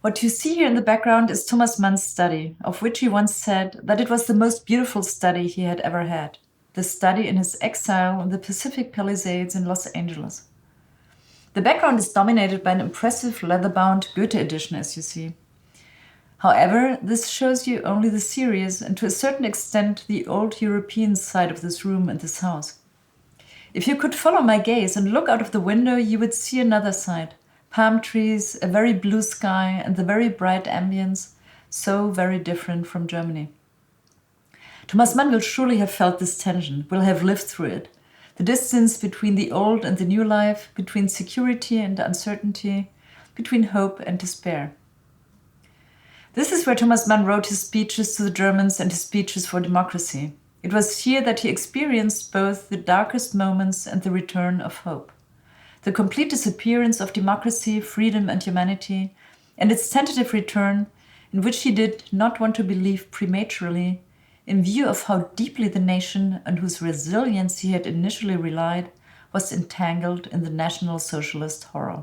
What you see here in the background is Thomas Mann's study, of which he once said that it was the most beautiful study he had ever had, the study in his exile in the Pacific Palisades in Los Angeles. The background is dominated by an impressive leather-bound Goethe edition, as you see. However, this shows you only the serious and to a certain extent the old European side of this room and this house. If you could follow my gaze and look out of the window, you would see another side. Palm trees, a very blue sky, and the very bright ambience, so very different from Germany. Thomas Mann will surely have felt this tension, will have lived through it. The distance between the old and the new life, between security and uncertainty, between hope and despair. This is where Thomas Mann wrote his speeches to the Germans and his speeches for democracy. It was here that he experienced both the darkest moments and the return of hope. The complete disappearance of democracy, freedom, and humanity, and its tentative return, in which he did not want to believe prematurely, in view of how deeply the nation on whose resilience he had initially relied was entangled in the National Socialist horror.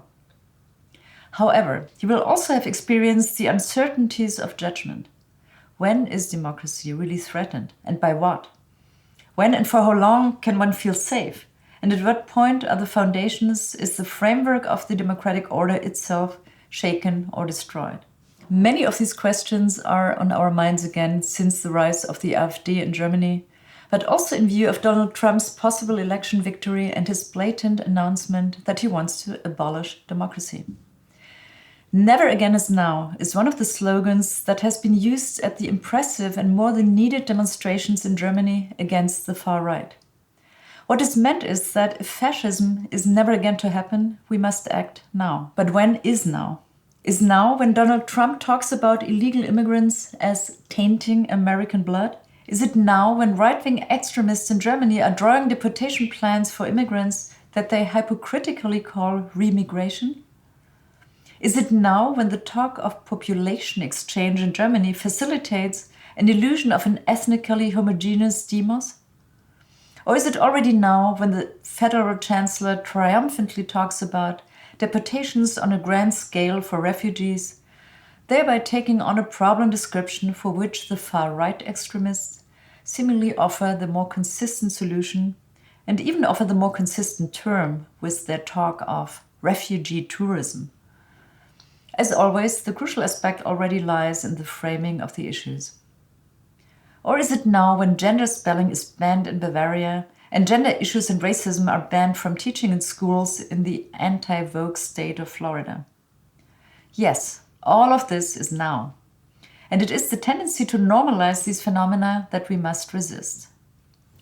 However, he will also have experienced the uncertainties of judgment. When is democracy really threatened, and by what? When and for how long can one feel safe? And at what point are the foundations, is the framework of the democratic order itself shaken or destroyed? Many of these questions are on our minds again since the rise of the AfD in Germany, but also in view of Donald Trump's possible election victory and his blatant announcement that he wants to abolish democracy. Never again is now is one of the slogans that has been used at the impressive and more than needed demonstrations in Germany against the far right. What is meant is that if fascism is never again to happen, we must act now. But when is now? Is now when Donald Trump talks about illegal immigrants as tainting American blood? Is it now when right-wing extremists in Germany are drawing deportation plans for immigrants that they hypocritically call remigration? Is it now when the talk of population exchange in Germany facilitates an illusion of an ethnically homogeneous demos? Or is it already now when the federal chancellor triumphantly talks about deportations on a grand scale for refugees, thereby taking on a problem description for which the far-right extremists seemingly offer the more consistent solution and even offer the more consistent term with their talk of refugee tourism? As always, the crucial aspect already lies in the framing of the issues. Or is it now when gender spelling is banned in Bavaria and gender issues and racism are banned from teaching in schools in the anti-woke state of Florida? Yes, all of this is now. And it is the tendency to normalize these phenomena that we must resist.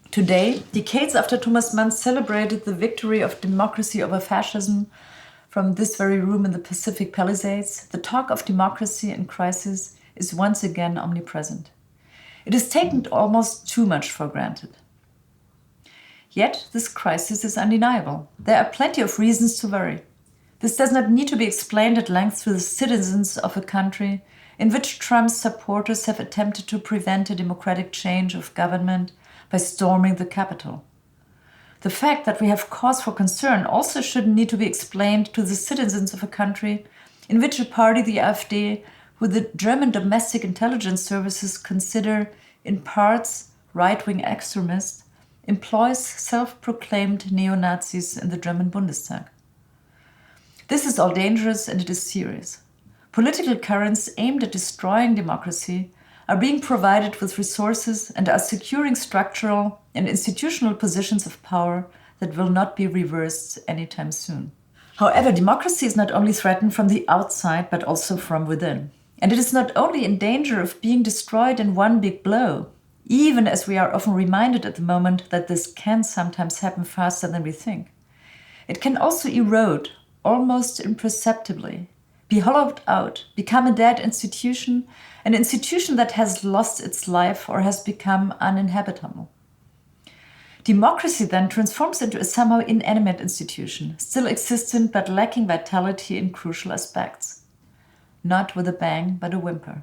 Today, decades after Thomas Mann celebrated the victory of democracy over fascism from this very room in the Pacific Palisades, the talk of democracy in crisis is once again omnipresent. It is taken almost too much for granted. Yet, this crisis is undeniable. There are plenty of reasons to worry. This does not need to be explained at length to the citizens of a country in which Trump's supporters have attempted to prevent a democratic change of government by storming the Capitol. The fact that we have cause for concern also shouldn't need to be explained to the citizens of a country in which a party, the AfD, who the German domestic intelligence services consider in parts right-wing extremists, employs self-proclaimed neo-Nazis in the German Bundestag. This is all dangerous and it is serious. Political currents aimed at destroying democracy are being provided with resources and are securing structural and institutional positions of power that will not be reversed anytime soon. However, democracy is not only threatened from the outside but also from within. And it is not only in danger of being destroyed in one big blow, even as we are often reminded at the moment that this can sometimes happen faster than we think. It can also erode, almost imperceptibly, be hollowed out, become a dead institution, an institution that has lost its life or has become uninhabitable. Democracy then transforms into a somehow inanimate institution, still existent but lacking vitality in crucial aspects. Not with a bang, but a whimper.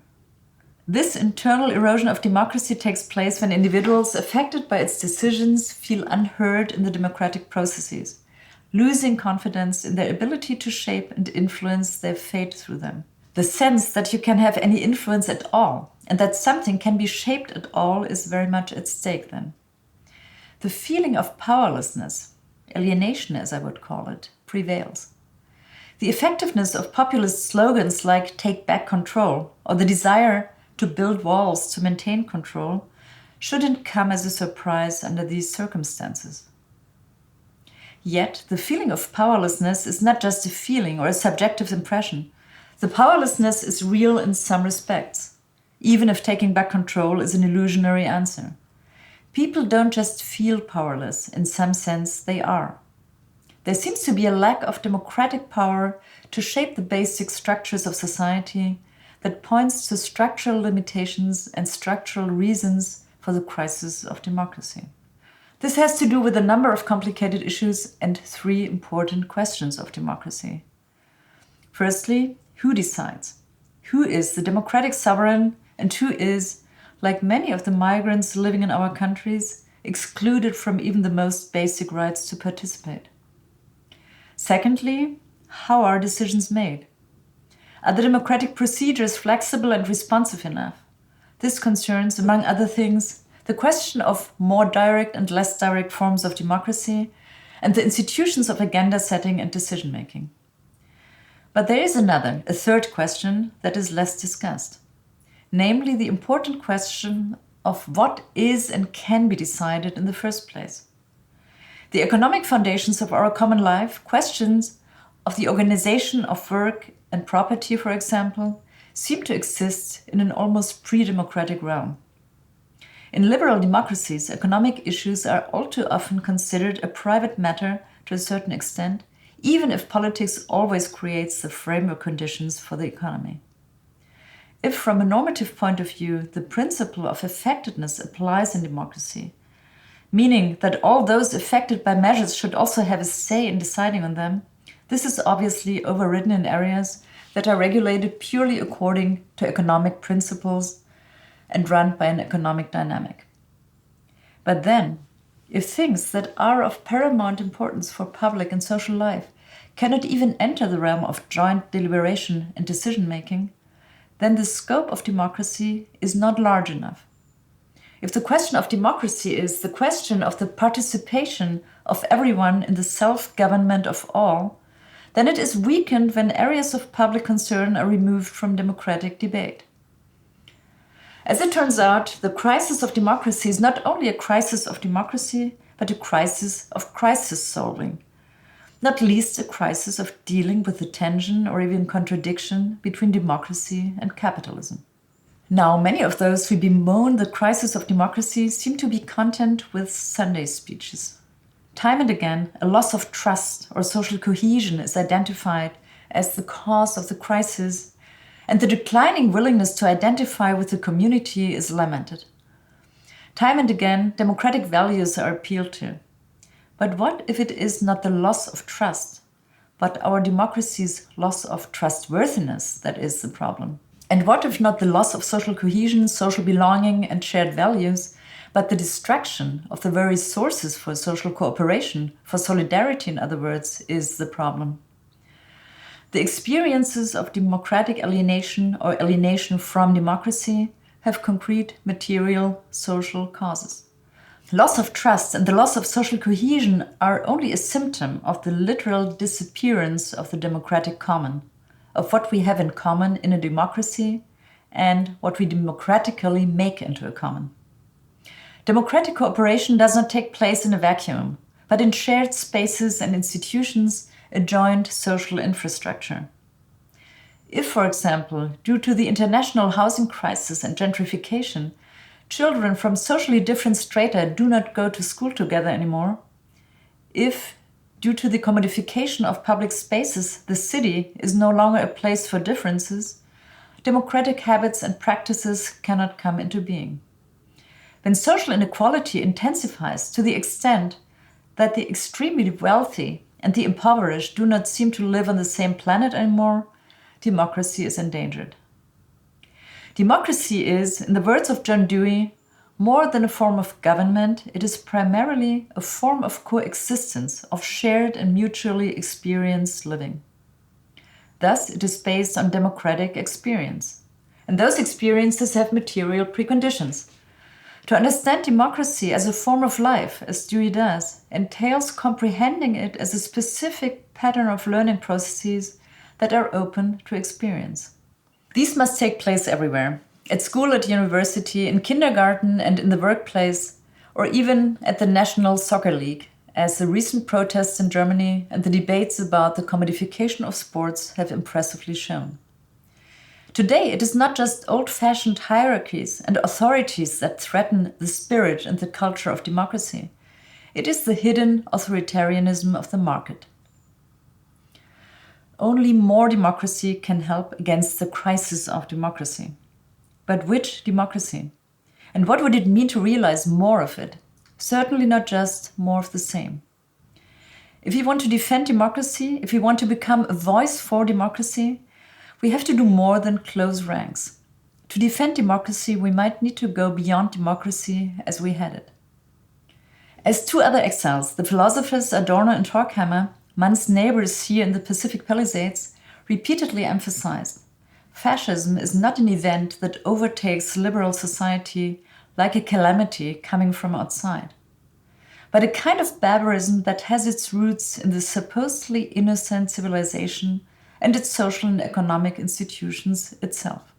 This internal erosion of democracy takes place when individuals affected by its decisions feel unheard in the democratic processes, losing confidence in their ability to shape and influence their fate through them. The sense that you can have any influence at all and that something can be shaped at all is very much at stake then. The feeling of powerlessness, alienation as I would call it, prevails. The effectiveness of populist slogans like "take back control" or the desire to build walls to maintain control shouldn't come as a surprise under these circumstances. Yet, the feeling of powerlessness is not just a feeling or a subjective impression. The powerlessness is real in some respects, even if taking back control is an illusionary answer. People don't just feel powerless, in some sense they are. There seems to be a lack of democratic power to shape the basic structures of society that points to structural limitations and structural reasons for the crisis of democracy. This has to do with a number of complicated issues and three important questions of democracy. Firstly, who decides? Who is the democratic sovereign and who is, like many of the migrants living in our countries, excluded from even the most basic rights to participate? Secondly, how are decisions made? Are the democratic procedures flexible and responsive enough? This concerns, among other things, the question of more direct and less direct forms of democracy and the institutions of agenda setting and decision making. But there is a third question that is less discussed, namely the important question of what is and can be decided in the first place. The economic foundations of our common life, questions of the organization of work and property, for example, seem to exist in an almost pre-democratic realm. In liberal democracies, economic issues are all too often considered a private matter to a certain extent, even if politics always creates the framework conditions for the economy. If from a normative point of view, the principle of effectiveness applies in democracy, meaning that all those affected by measures should also have a say in deciding on them, this is obviously overridden in areas that are regulated purely according to economic principles and run by an economic dynamic. But then, if things that are of paramount importance for public and social life cannot even enter the realm of joint deliberation and decision-making, then the scope of democracy is not large enough. If the question of democracy is the question of the participation of everyone in the self-government of all, then it is weakened when areas of public concern are removed from democratic debate. As it turns out, the crisis of democracy is not only a crisis of democracy, but a crisis of crisis solving, not least a crisis of dealing with the tension or even contradiction between democracy and capitalism. Now, many of those who bemoan the crisis of democracy seem to be content with Sunday speeches. Time and again, a loss of trust or social cohesion is identified as the cause of the crisis, and the declining willingness to identify with the community is lamented. Time and again, democratic values are appealed to. But what if it is not the loss of trust, but our democracy's loss of trustworthiness that is the problem? And what if not the loss of social cohesion, social belonging, and shared values, but the destruction of the very sources for social cooperation, for solidarity in other words, is the problem? The experiences of democratic alienation or alienation from democracy have concrete, material, social causes. Loss of trust and the loss of social cohesion are only a symptom of the literal disappearance of the democratic common, of what we have in common in a democracy and what we democratically make into a common. Democratic cooperation does not take place in a vacuum, but in shared spaces and institutions, a joint social infrastructure. If, for example, due to the international housing crisis and gentrification, children from socially different strata do not go to school together anymore, if, due to the commodification of public spaces, the city is no longer a place for differences, democratic habits and practices cannot come into being. When social inequality intensifies to the extent that the extremely wealthy and the impoverished do not seem to live on the same planet anymore, democracy is endangered. Democracy is, in the words of John Dewey, more than a form of government, it is primarily a form of coexistence, of shared and mutually experienced living. Thus, it is based on democratic experience. And those experiences have material preconditions. To understand democracy as a form of life, as Dewey does, entails comprehending it as a specific pattern of learning processes that are open to experience. These must take place everywhere, at school, at university, in kindergarten and in the workplace, or even at the National Soccer League, as the recent protests in Germany and the debates about the commodification of sports have impressively shown. Today, it is not just old-fashioned hierarchies and authorities that threaten the spirit and the culture of democracy. It is the hidden authoritarianism of the market. Only more democracy can help against the crisis of democracy. But which democracy? And what would it mean to realize more of it? Certainly not just more of the same. If we want to defend democracy, if we want to become a voice for democracy, we have to do more than close ranks. To defend democracy, we might need to go beyond democracy as we had it. As two other exiles, the philosophers Adorno and Horkheimer, Mann's neighbors here in the Pacific Palisades, repeatedly emphasized, fascism is not an event that overtakes liberal society like a calamity coming from outside, but a kind of barbarism that has its roots in the supposedly innocent civilization and its social and economic institutions itself.